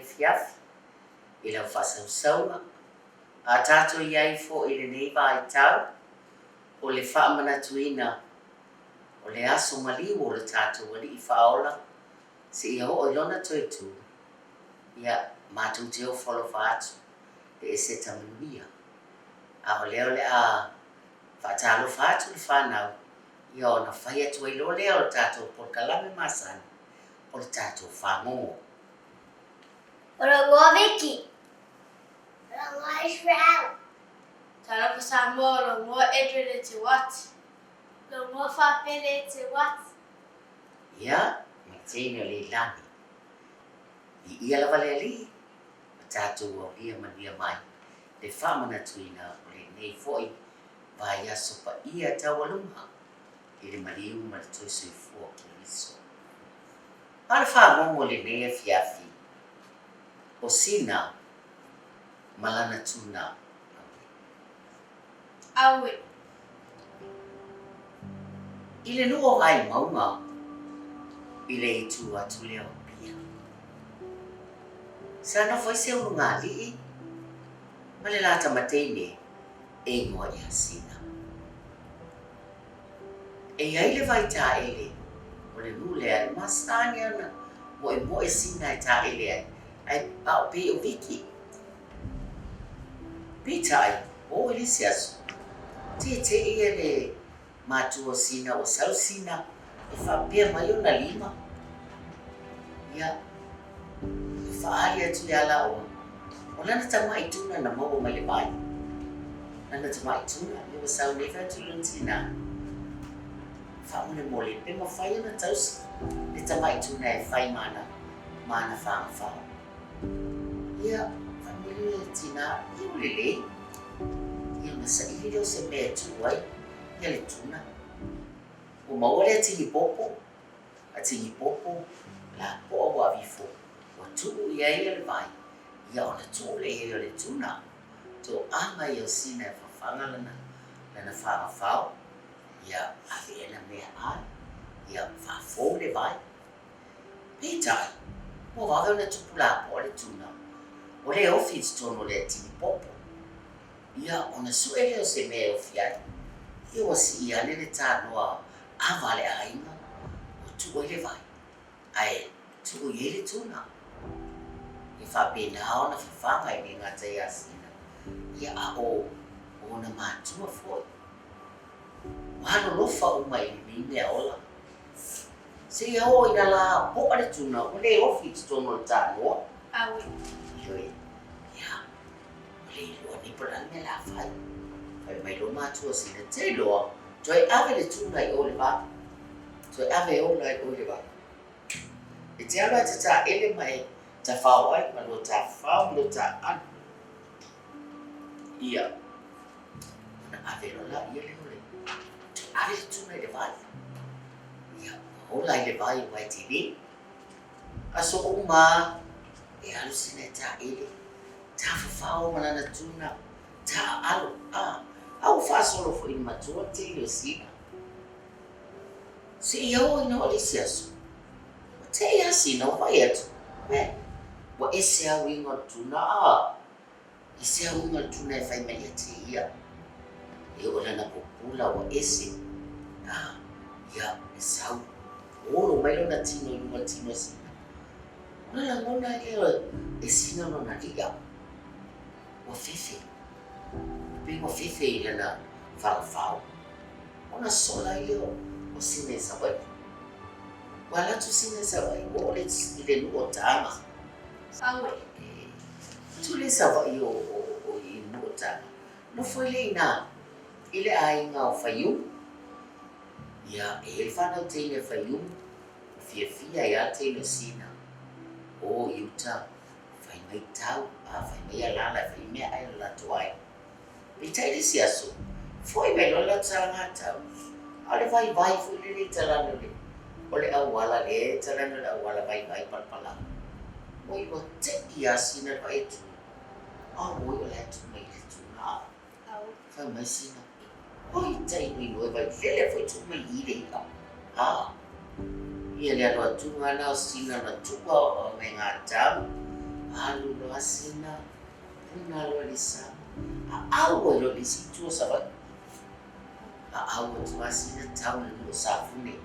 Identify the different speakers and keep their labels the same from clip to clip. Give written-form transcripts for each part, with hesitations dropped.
Speaker 1: fiaf. Ila whasausaunga. A tātou iai fo i le nei vai tau. O le whaamanatuina. O le aso maliu o le tātou wali I whaola. Se ia o ilona toi tu. Ia mātou te o wholo whaatu. E se tamanuia. A o leo le a whaatalo whaatu le whanau. Ia o na whai atu ai lo leo le tātou por kalame masani. O le tātou whangongo.
Speaker 2: O le ngō Vicky. O le ngō Israel.
Speaker 3: Tara pa Samoa lo ngō Edward e te wat.
Speaker 2: Lo ngō Whapele te wat.
Speaker 1: Ia, ma teina le lani. I ia la vale ali. Ma tātou au ia mania mai. Le whamanatuina o le nei foi. Vai aso pa ia tawalunga. I le mariu ma le toisui fua ki liso. Ma le whangongo le nei e fiafi. O Sina, ma Lana Tuna.
Speaker 3: Awe.
Speaker 1: I le nua vai maunga. I le itu atu leo pia. Sana foi se unu ngā lii. Ma le lata mateine e ngoa ia Sina. E ai le vai tā ele. O le nule ai masani ana. Mo e Sina e tā ele ai. Ai pao pe o Vicky. Pitai, o ele se asu. Te ia le mātua Sina o sau Sina. E whapea mai o na lima. Ia. E whaari atu ia la o. O lana tamai tuna na mau mai le mai. Lana tamai tuna. E o sau nefa atu luntina. Whamune mole. Pe ma whai ana tausi. Le tamai tuna e whai mana. Mana whanga. Ia, familia tina, ia lele. Ia masa ili leo se mea tuai. Ia le tuna. O maore atingi popo. Atingi popo. La poa wa vifo. O tuu ia ia le vai. Ia ona tole ia le tuna. To ama ia Sina e whawhanga lana. Lana whanga whao. Ia awe ena mea ai. Ia whafo le vai. Pitai. Mo waweo na tupula po le tuna. O le office tono le tini popo. Ia ona suele o se mea ofiai. Ia wasi ia le tā noa avale ainga. O tuo le vai. Ai, tuo ye le tuna. I whapena ona whawhanga I ngata ia Sina. Ia a o ona mātua foi. Wano lofa o mai ni mea ola. Se ia o ina la poa le tuna. O le office tono le tā noa.
Speaker 3: Awe.
Speaker 1: Ioi, ia, le iloa ni pola me la fai. Fai mai lo mātua Sina te loa. Toi ave le tuna I o le wā. Toi ave o la I o le wā. E te ala te tā ele mai ta whao ai, ma lo ta whao, lo ta anu. Ia, na ave lo la ia le ole. Toi ave le tuna I le wā. Ia, o la I le wā I wai TV. Aso o ma, e alu Sina ta ele. Ta whawhao ma Lana Tuna. Ta alu, au whaasolo fo I matua te ilo Sina. Se ia o ina o le si aso. O te ia Sina o vai atu. Wa ese au inga tuna. Ese au inga tuna e whai mai a te ia. E o lana popula wa ese. Ia, e sau. Olo mai lona tino inga tino Sina. Ona ngona leo e Sina no na liga. Wa fefe. Pe wa fefe I lana whawhao. Ona sola I leo o Sina e sawai. Wala tu Sina e sawai. O le ile nu o tama.
Speaker 3: Awe.
Speaker 1: Tu le sawai o I nu o tama. No foi le ina. Ile ainga o whaiu. Ia, e ele whanau teine whaiu. Fia ia teine Sina. O iuta, whai mai tau, whai mai alala, whai mea ai la tuai. I taile si aso, foi mai lola taranga tau. Ale vai fui le talano le. O le awala le, talano le awala vai palpala. O iwa te ia Sina vai etu. O o le etu mai le tuna. Whai mai Sina. O I taile no vai lele foi tu mai I le ika. Ia le aloa tunga na Sina na tuka o me ngā tau. alu lo asina, puna lo lisa. Aau lo lisi tua sabat. Aau tu asina tahu lo safune.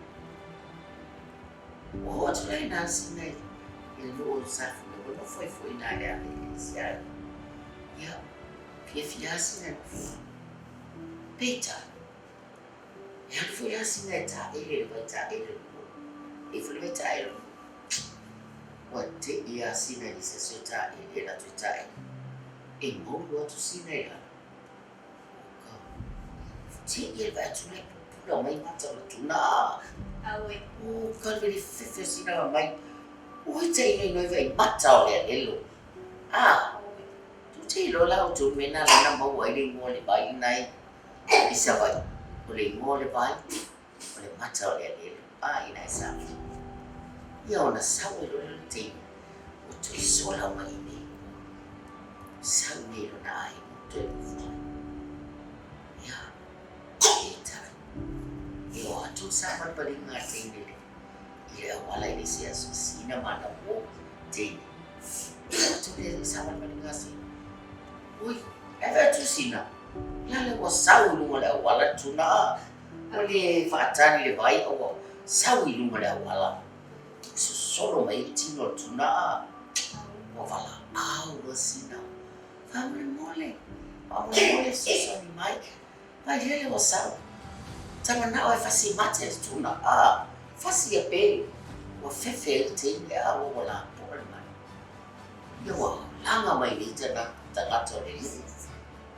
Speaker 1: Oh tu lain asina lo safune. Lo foi na ya sia. Ya, pia asina Peter. Ya foi asina ta ele vai ta ele. Ele vai ta ele. What ia asina ni sesota ele la tu ta ele. E mongo tu sina ya. Ti ia vai tu le pula mai mata lo tuna.
Speaker 3: Awe.
Speaker 1: Oh, kan veri fefe sina mai. Oi te ia no vai mata o le elo. Ah, tu te lo la tu mena la mau ai le mo le bai nai. Isa vai. O le mo le bai. O le mata o le elo. Ah, ina sa. Ia ona sa o le te. O tu sola mai ni. Sa ni lo na ai. Tu ya. Ita. Yo atu sa man paling ngating ni. Ia wala ini sia Sina mana mo te. Tu le sa man paling ngating. Ui, eva tu Sina. Lale wa sau lu wala wala tuna. Wale fatani le vai o sau lu wala wala. Solo mai tino tuna. Wa wala au wa Sina. Family mole. Family mole so ni mai. Vai ele wa sau. Tama na o fasi mate tuna. Ah, fasi ya pe. Wa fefe te ya o wala por mai. Yo langa mai ni tana tanato le.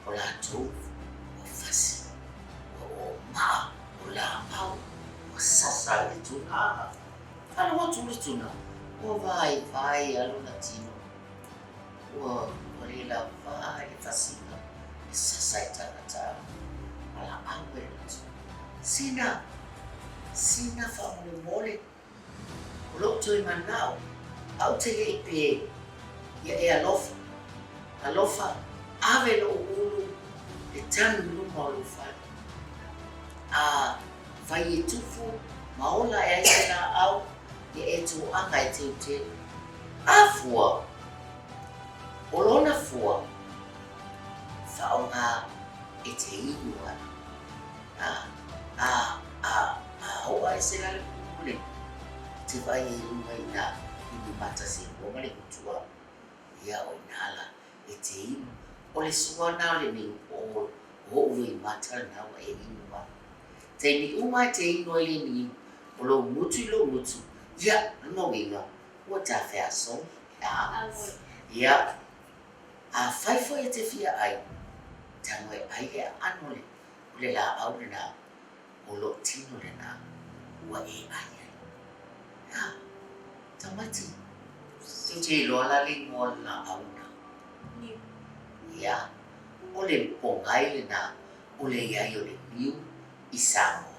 Speaker 1: Ola tu, o fasi, o ma, ola mau, o sasa le tuna. Fala o tu le tuna. O vai, alo latino. O le la vai, fasina. Sasa itana. Ala awe le tu. Sina fa mole. O lo tu manao. Au te le ipe. Ya e alofa. Alofa. Ave lo ulu e tanu luma o lufai. Vai e tufu, maola e aina au, e tu anga e te ute. Fua, olona fua, whaonga e te inua. Hoa e se lale kukule. Te vai e luma i na inu mata se ngoma le kutua. Ia o inala e te inu. O le sua na le ni o ului mata na wa e inua. Te ni uma te inua le ni o lo mutu. Ia, no inga. Ua ta whea so. Ia. A whaifo e te fia ai. Tango e ai e anole. O le la au le na. O lo tino le na. Ua e ai ai. Ia. Tamati. Tu te loa la le ngoa la au na. Ya, ole pongai le na, ole iai o le niu i Samoa.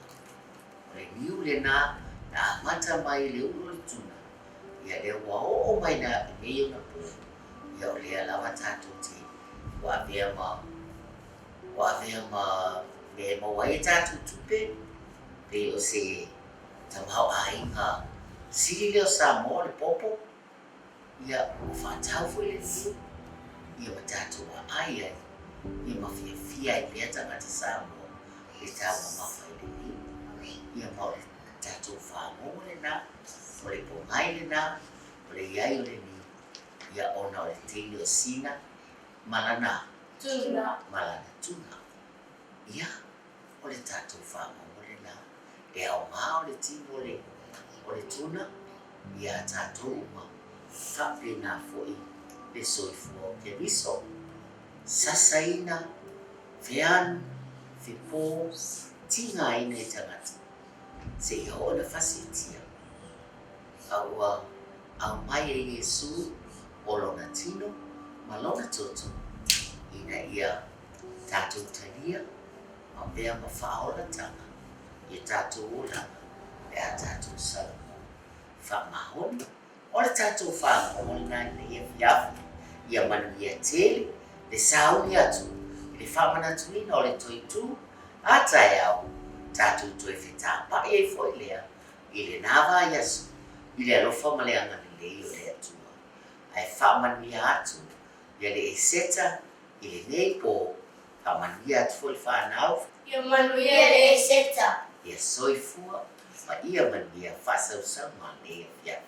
Speaker 1: O le niu le na mata mai le ulu le tuna. Ia le ua o mai na e mei o na po. Ia o le alawa tātou te wa avea ma me mawai tātou tupe. Pe o se tamau a inga siri leo Samoa le popo. Ia o whātau fo le niu. Ia wa tātou a ai ai. Ia mawhia i pia tangata Samoa. E tāu ma mawhai le ni. Ia mau le tātou whāngongo le nā. O le pongai le nā. O le iai o le ni. Ia ona o le teini o Sina. Malana Tuna. Ia o le tātou whāngongo le nā. E au ngā o le tino o le tuna. Ia tātou ma whape nā fwoi. Le soifua ke riso. Sasaina, fean, fepo, tinga ina e tangata. Se i hoona whasitia. Au mai e Yesu, o lona tino, ma lona toto. Ina ia tātou talia, ma mea ma whaola tanga. Ia tātou olanga, e a tātou salamo. Whamahona. O le tātou whamahona ina ia fiafu. Ia manu ia tele, le sauni atu, le whamana tuina o le toitu, atai au, tātou toi whetapa e foi lea, i le nāwa iasu, i le alofa ma le anga le lei o le atua. ai whaamanuia atu ia le seta i le nei po whaamanuia atu fo le whanau
Speaker 3: Ia manuia le seta.
Speaker 1: ia soifua ma ia manuia whasausau ma le fiafi.